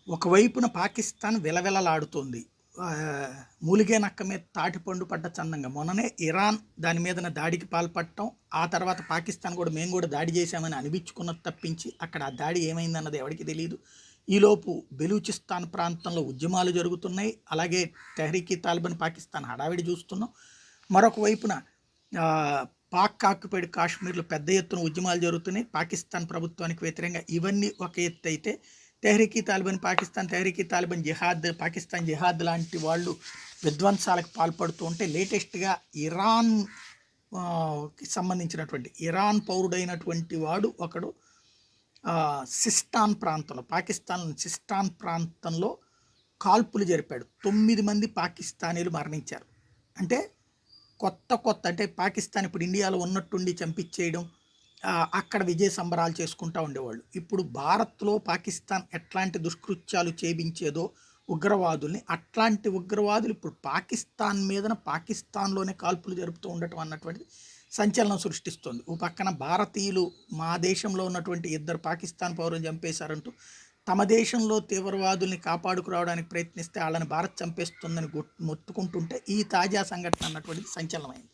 ఒకవైపున పాకిస్తాన్ విలవిలలాడుతోంది. మూలిగే నక్క మీద తాటిపండు పడ్డ చందంగా. మొన్ననే ఇరాన్ దాని మీదన దాడికి పాల్పడటం, ఆ తర్వాత పాకిస్తాన్ కూడా మేము కూడా దాడి చేశామని అనిపించుకున్నది తప్పించి అక్కడ ఆ దాడి ఏమైందన్నది ఎవరికీ తెలియదు. ఈలోపు బెలూచిస్తాన్ ప్రాంతంలో ఉద్యమాలు జరుగుతున్నాయి. అలాగే తెహ్రీకి తాలిబాన్ పాకిస్తాన్ హడావిడి చూస్తున్నాం. మరొక వైపున ఆ, పాక్ ఆక్యుపైడ్ కాశ్మీర్లో పెద్ద ఎత్తున ఉద్యమాలు జరుగుతున్నాయి పాకిస్తాన్ ప్రభుత్వానికి వ్యతిరేకంగా. ఇవన్నీ ఒక ఎత్తు అయితే తెహ్రీకి తాలిబాన్ పాకిస్తాన్, తెహ్రీకి తాలిబాన్ జిహాద్, పాకిస్తాన్ జిహాద్ లాంటి వాళ్ళు విధ్వంసాలకు పాల్పడుతూ ఉంటే లేటెస్ట్గా ఇరాన్ కి సంబంధించినటువంటి ఇరాన్ పౌరుడైనటువంటి వాడు ఒకడు సిస్టాన్ ప్రాంతంలో, పాకిస్తాన్ సిస్టాన్ ప్రాంతంలో కాల్పులు జరిపాడు. 9 మంది పాకిస్తానీలు మరణించారు. అంటే కొత్త అంటే పాకిస్తాన్ ఇప్పుడు ఇండియాలో ఉన్నట్టుండి చంపించేయడం, అక్కడ విజయ సంబరాలు చేసుకుంటూ ఉండేవాళ్ళు. ఇప్పుడు భారత్లో పాకిస్తాన్ ఎట్లాంటి దుష్కృత్యాలు చేయించేదో ఉగ్రవాదుల్ని, అట్లాంటి ఉగ్రవాదులు ఇప్పుడు పాకిస్తాన్ మీదన పాకిస్తాన్లోనే కాల్పులు జరుపుతూ ఉండటం అన్నటువంటిది సంచలనం సృష్టిస్తుంది. ఓ పక్కన భారతీయులు మా దేశంలో ఉన్నటువంటి 2 పాకిస్తాన్ పౌరులను చంపేశారంటూ తమ దేశంలో తీవ్రవాదుల్ని కాపాడుకురావడానికి ప్రయత్నిస్తే వాళ్ళని భారత్ చంపేస్తుందని మొత్తుకుంటుంటే ఈ తాజా సంఘటన అన్నటువంటిది సంచలనమైంది.